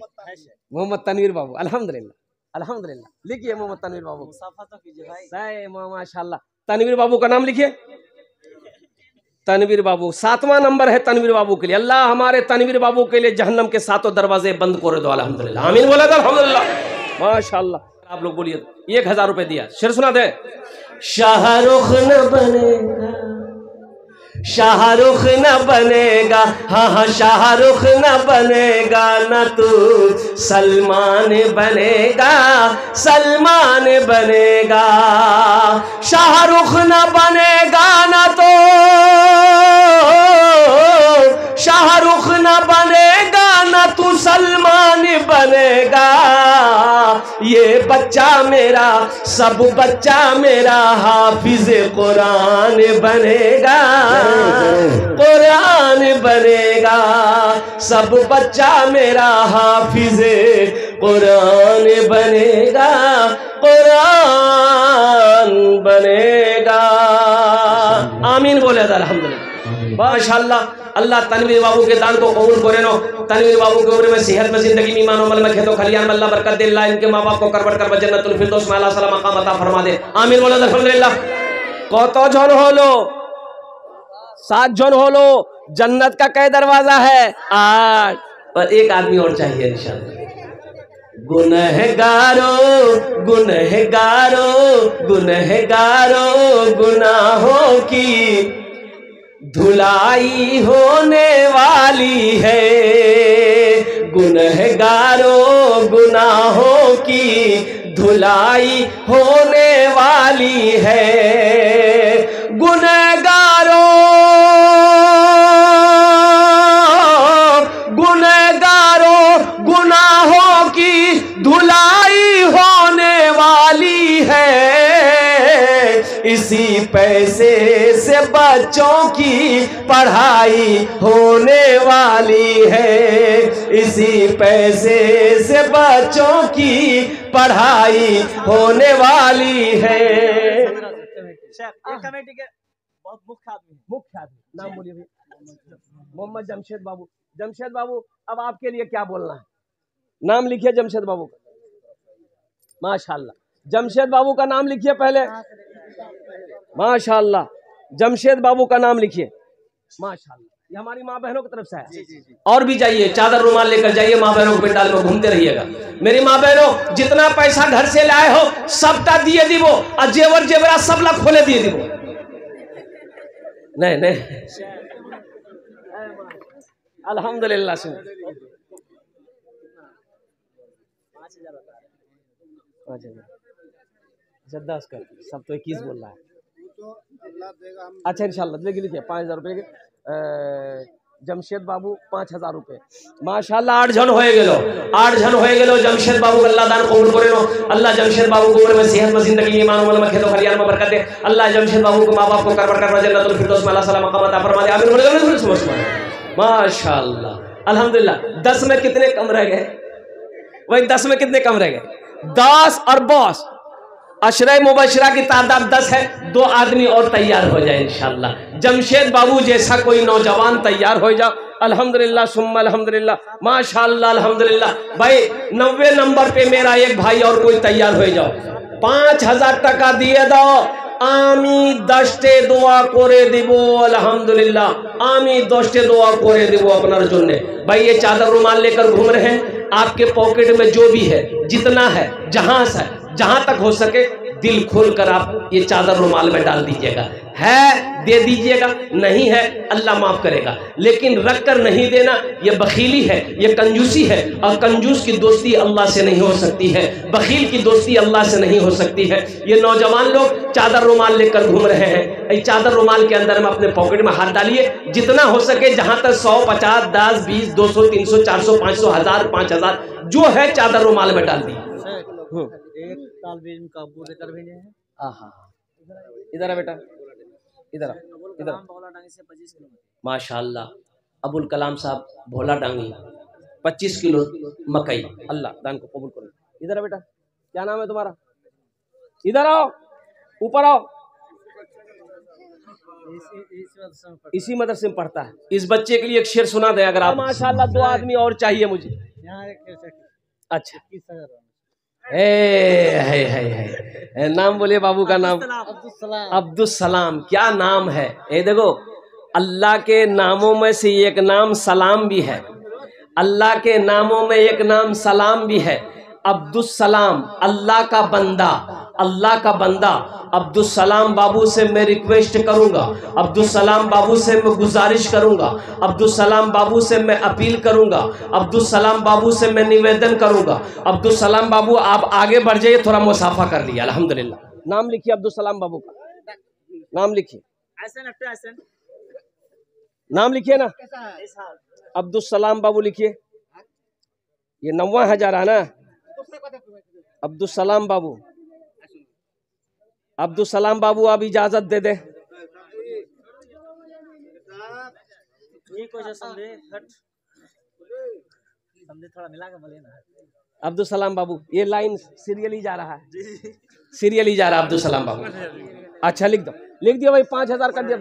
मोहम्मद तनवीर बाबू। अल्हम्दुलिल्लाह अल्हम्दुलिल्लाह। लिखिए मोहम्मद तनवीर बाबू, माशाल्लाह। तनवीर बाबू का नाम लिखिए, तनवीर बाबू। 7वां नंबर है तनवीर बाबू के लिए। अल्लाह हमारे तनवीर बाबू के लिए जहन्नम के 7 दरवाजे बंद कर दो अल्हम्दुलिल्लाह। आमीन बोला था अल्हम्दुलिल्लाह माशाल्लाह। आप लोग बोलिए। 1,000 रुपए दिया। शेर सुना दे। शाहरुख न बनेगा, शाहरुख न बनेगा, हाँ शाहरुख न बनेगा, न तू सलमान बनेगा, सलमान बनेगा। शाहरुख न बनेगा न तो शाहरुख न बनेगा, न तू सलमान बनेगा। ये बच्चा मेरा, सब बच्चा मेरा हाफिज कुरान बनेगा, कुरान बनेगा। सब बच्चा मेरा हाफिज कुरान बनेगा, कुरान बनेगा। आमीन बोले अल्हम्दुलिल्लाह माशाल्लाह। अल्लाह तनवीर बाबू के दान को कबूल करे नो। तनवीर बाबू की उम्र में, सेहत में, जिंदगी में, ईमान अमल में, खेतों खलियान में अल्लाह बरकत दे। अल्लाह इनके माँ बाप को करबट कर जन्नतुल फिरदौस में अल्लाह सलाम मकाम अता फरमा दे। आमीन बोले अल्हम्दुलिल्लाह। कौतो जन हो लो? 7 जन हो लो। जन्नत का कै दरवाजा है? 8। पर एक आदमी और चाहिए इंशाल्लाह। गुनहगारों गुनहगारों गुनहगारों गुनाहों की धुलाई होने वाली है। गुनहगारों गुनाहों की धुलाई होने वाली है। गुनहगारों गुनहगारों गुनाहों की धुलाई होने वाली है। इसी पैसे से बच्चों की पढ़ाई होने वाली है। इसी पैसे से बच्चों की पढ़ाई होने वाली है। एक कमेटी के बहुत मुख्य आदमी नाम बोलिए भाई। मोहम्मद जमशेद बाबू। जमशेद बाबू, अब आपके लिए क्या बोलना है? नाम लिखिए जमशेद बाबू का। माशाल्लाह, जमशेद बाबू का नाम लिखिए पहले। माशाल्लाह, जमशेद बाबू का नाम लिखिए। माशाल्लाह, ये हमारी माँ बहनों की तरफ से है। और भी जाइए, चादर रुमाल लेकर जाइए, माँ बहनों के पंडाल में घूमते रहिएगा। मेरी माँ बहनों, जितना पैसा घर से लाए हो सबटा दिए दीबो, और जेवर जेवरा सब ला खोले दिए दीबो। नहीं नहीं, अल्हम्दुलिल्लाह। सुन 10 कर, सब तो 21 बोल रहा है। अच्छा इंशाल्लाह देखिए, लिखिए 5000 रुपये के। जमशेद बाबू 5000 रुपये। माशाल्लाह, 8 जन होए गेलो, 8 जन होए गेलो। जमशेद बाबू अल्लाह दान कबूल करे नो। अल्लाह जमशेद बाबू को उम्र में सेहत में जिंदगी ईमान अमल में खेतो खलियान में बरकत दे। अल्लाह जमशेद बाबू को माँ बाप को कर बरकत जन्नतुल फिरदौस में अल्लाह सलाम मकाम अता फरमा दे। आमीन। माशाल्लाह, अल्हम्दुलिल्लाह। 10 में कितने कम रह गए? वही 10 में कितने कम रह गए? 10 और बॉस अशरे मुबशरा की तादाद 10 है। 2 आदमी और तैयार हो जाए इंशाल्लाह। जमशेद बाबू जैसा कोई नौजवान तैयार हो जाओ। अल्हम्दुलिल्लाह सुम्मा अल्हम्दुलिल्लाह, माशाल्लाह अल्हम्दुलिल्लाह। भाई 90 नंबर पे मेरा एक भाई और कोई तैयार हो जाओ। 5000 টাকা দিয়ে দাও, আমি 10টে দোয়া করে দিব। अल्हम्दुलिल्लाह, আমি 10টে দোয়া করে দিব আপনার জন্য। भाई ये चादर रुमाल लेकर घूम रहे हैं, आपके पॉकेट में जो भी है, जितना है, जहां तक हो सके दिल खोल कर आप ये चादर रुमाल में डाल दीजिएगा। है दे दीजिएगा, नहीं है अल्लाह माफ करेगा, लेकिन रख कर नहीं देना ये बखीली है, ये कंजूसी है। और कंजूस की दोस्ती अल्लाह से नहीं हो सकती है, बखील की दोस्ती अल्लाह से नहीं हो सकती है। ये नौजवान लोग चादर रुमाल लेकर घूम रहे हैं, इस चादर रुमाल के अंदर में अपने पॉकेट में हाथ डालिए, जितना हो सके, जहां तक 100, 50, 10, 20, 200, 300, 400, 500, 1000, 5000 जो है चादर रुमाल में डाल दिए। एक तालिब इल्म का पूरे कर भेजे हैं। इधर बेटा, इधर इधर। माशाल्लाह, अबुल कलाम साहब भोला डांगी 25 किलो मकई, अल्लाह दान को कबूल करो। इधर बेटा, क्या नाम है तुम्हारा? इधर आओ, ऊपर आओ। इसी मदरसे में पढ़ता है। इस बच्चे के लिए एक शेर सुना दे अगर आप। माशाल्लाह, 2 आदमी और चाहिए मुझे। अच्छा, है नाम बोलिए बाबू का नाम। अब्दुल सलाम। क्या नाम है? ये देखो, अल्लाह के नामों में से एक नाम सलाम भी है। अल्लाह के नामों में एक नाम सलाम भी है। अब्दुल सलाम, अल्लाह का बंदा, अल्लाह का बंदा। अब्दुल सलाम बाबू से मैं रिक्वेस्ट करूंगा, अब्दुल सलाम बाबू से मैं गुजारिश करूंगा, अब्दुल सलाम बाबू से मैं अपील करूंगा, अब्दुल सलाम बाबू से मैं निवेदन करूंगा। अब्दुल सलाम बाबू आप आगे बढ़ जाइए, थोड़ा मुसाफा कर लिया। अल्हम्दुलिल्लाह। नाम लिखिए अब्दुल सलाम बाबू का, नाम लिखिए। नाम लिखिए ना, अब्दुल सलाम बाबू लिखिए। ये 90,000 है ना। अब्दुल सलाम बाबू, अब्दुल सलाम बाबू आप इजाजत दे दे। अब्दुल सलाम बाबू, ये लाइन सीरियली जा रहा है, सीरियली जा रहा है अब्दुल सलाम बाबू। अच्छा लिख दो, लिख दिया भाई। 5000 कर दिया।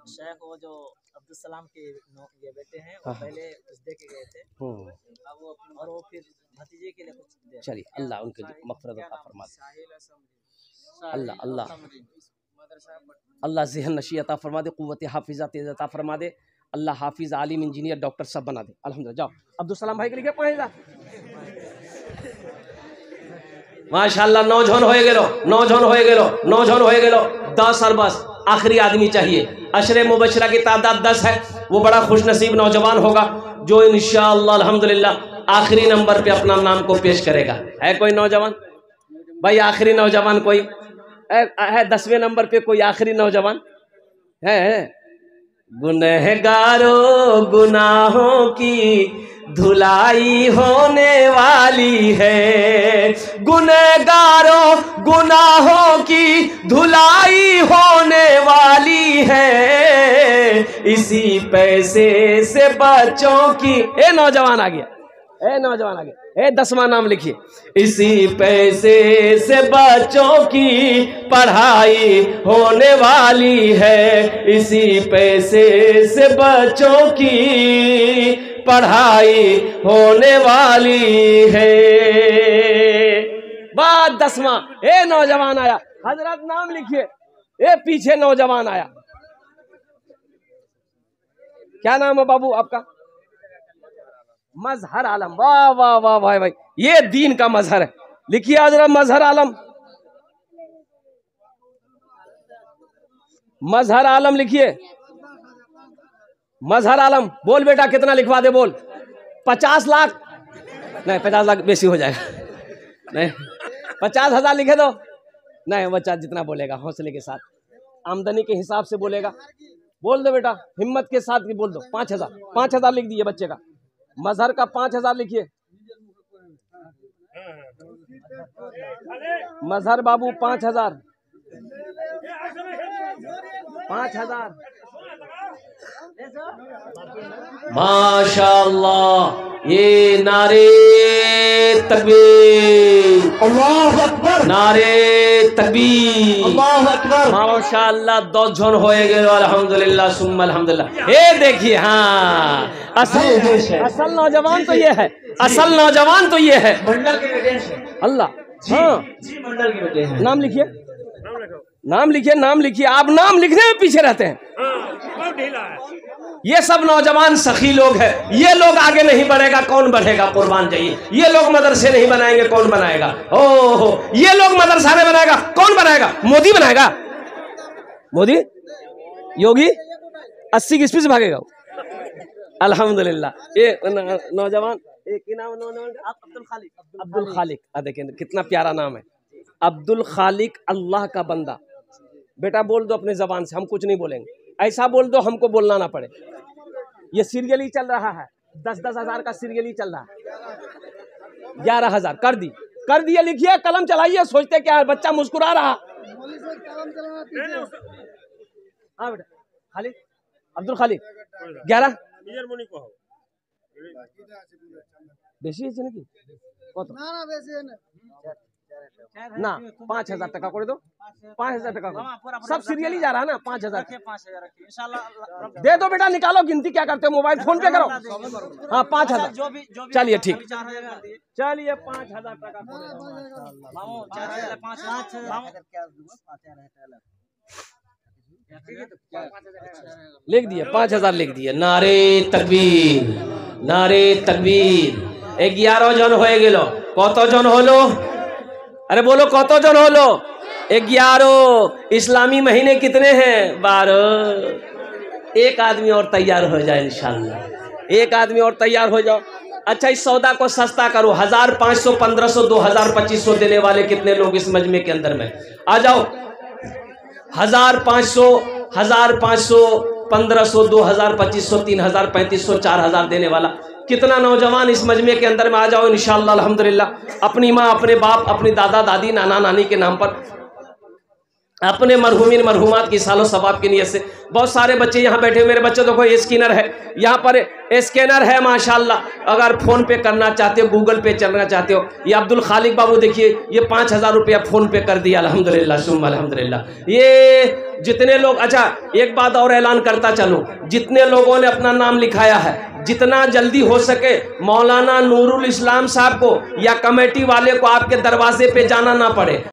शेख वो जो अब्दुल सलाम के ये बेटे हैं, वो पहले कुछ दे के गए थे, और वो फिर भतीजे के लिए कुछ। चलिए, अल्लाह उनके मग़फ़िरत अता फरमा दे। अल्लाह अल्लाह अल्लाह ज़हन नशी अता फरमा दे, क़ुव्वत हाफ़िज़ा तेज़ अता फरमा दे। अल्लाह हाफिज़, आलिम, इंजीनियर, डॉक्टर सब बना दे। अल्हम्दुलिल्लाह। जाओ, अब्दुल सलाम भाई के लिए 5000। माशाल्लाह नौजवान होए गेलो, नौजवान होए गेलो, नौजवान होए गेलो। 10 और बस आखिरी आदमी चाहिए। अशरे मुबशरा की तादाद 10 है। वो बड़ा खुश नसीब नौजवान होगा जो इंशाअल्लाह अल्हम्दुलिल्लाह आखिरी नंबर पे अपना नाम को पेश करेगा। है कोई नौजवान भाई? आखिरी नौजवान कोई है? 10वें नंबर पे कोई आखिरी नौजवान है? गुनहगारों गुनाहों की धुलाई होने वाली है, गुनहगारों गुनाहों की धुलाई होने वाली है, इसी पैसे से बच्चों की। ए नौजवान आ गया, ए नौजवान आ गया, ए 10वां नाम लिखिए। इसी पैसे से बच्चों की पढ़ाई होने वाली है, इसी पैसे से बच्चों की पढ़ाई होने वाली है। बात 10वां, ए नौजवान आया, हजरत नाम लिखिए। ए पीछे नौजवान आया, क्या नाम है बाबू आपका? मजहर आलम। वाह वाह वाह भाई भाई, ये दीन का मजहर है। लिखिए हजरत मजहर आलम, मजहर आलम लिखिए। मजहर आलम बोल बेटा, कितना लिखवा दे बोल? 50 लाख नहीं, 50 लाख बेसी हो जाएगा। नहीं 50,000 लिखे दो। नहीं बच्चा जितना बोलेगा हौसले के साथ, आमदनी के हिसाब से बोलेगा। बोल दो बेटा, हिम्मत के साथ बोल दो। 5,000, 5,000 लिख दिए बच्चे का। मजहर का 5,000 लिखिए। मजहर बाबू 5,000, 5,000। माशाअल्लाह, ये नारे तकबीर, अल्लाहु अकबर, नारे तकबीर, अल्लाहु अकबर। माशाअल्लाह 2 जन होए गए, अल्हम्दुलिल्लाह सुम्मा अल्हम्दुलिल्लाह। ये देखिए, हाँ असल नौजवान तो ये है, असल नौजवान तो ये है। मंडल के बेटे हैं अल्लाह। हाँ जी, मंडल के बेटे हैं। नाम लिखिए, नाम लिखिए, नाम लिखिए। आप नाम लिखने में पीछे रहते हैं। ये सब नौजवान सखी लोग हैं। ये लोग आगे नहीं बढ़ेगा कौन बढ़ेगा? कुर्बान जाइए। ये लोग मदरसे नहीं बनाएंगे कौन बनाएगा? ओहो, ये लोग मदरसा नहीं बनाएगा कौन बनाएगा? मोदी बनाएगा। मोदी, योगी 80 की स्पीड से भागेगा। अल्हम्दुलिल्लाह। ये नौजवान एक ही नाम, अब्दुल खालिक। अब्दुल खालिक, देखिए कितना प्यारा नाम है, अब्दुल खालिक, अल्लाह का बंदा। बेटा बोल दो अपने जबान से, हम कुछ नहीं बोलेंगे। ऐसा बोल दो हमको बोलना ना पड़े। ये सीरियल ही चल रहा है, 10-10 हजार का सीरियल ही चल रहा है। 11,000 कर दी, कर दिए। लिखिए, कलम चलाइए। सोचते क्या है बच्चा मुस्कुरा रहा। हाँ बेटा, खालिक, अब्दुल खालिक 11 বেশি হয়েছে নাকি? কত? না না বেশি না, 5,000 টাকা করে दो। 5,000 টাকা सब सीरियल ही जा रहा है ना। 5,000 इंशाल्लाह दे दो बेटा। निकालो, गिनती क्या करते हो? मोबाइल फोन पे करो। हाँ 5,000, चलिए ठीक, चलिए 5,000 टाका लिख दिए। 5,000 लिख दिए। नारे तकबीर, नारे तकबीर। 11 জন হয়ে গেল। কত জন হলো? अरे बोलो कत जन হলো? 11। इस्लामी महीने कितने हैं? 12। एक आदमी और तैयार हो जाए इंशाल्लाह, एक आदमी और तैयार हो जाओ। अच्छा, इस सौदा को सस्ता करो। 1,500, 1,500, 2,000, 2,500 देने वाले कितने लोग इस मजमे के अंदर में आ जाओ। 1,500, 1,500, 1,500, 2,000, 2,500, 3,000, 3,500, 4,000 देने वाला कितना नौजवान इस मजमे के अंदर में आ जाओ इंशाअल्लाह अल्हम्दुलिल्लाह। अपनी माँ, अपने बाप, अपनी दादा दादी, नाना नानी के नाम पर, अपने मरहुमीन मरहुमात की सालों सवाब की नियत से। बहुत सारे बच्चे यहाँ बैठे हुए। मेरे बच्चे देखो, ये स्कैनर है, यहाँ पर स्कैनर है माशाल्लाह। अगर फ़ोन पे करना चाहते हो, गूगल पे चलना चाहते हो, ये अब्दुल खालिक बाबू देखिए, ये 5,000 रुपया फ़ोन पे कर दिया अल्हम्दुलिल्लाह सुम्मा अल्हम्दुलिल्लाह। ये जितने लोग, अच्छा एक बात और ऐलान करता चलूँ, जितने लोगों ने अपना नाम लिखाया है, जितना जल्दी हो सके मौलाना नूरुल इस्लाम साहब को या कमेटी वाले को आपके दरवाजे पे जाना ना पड़े।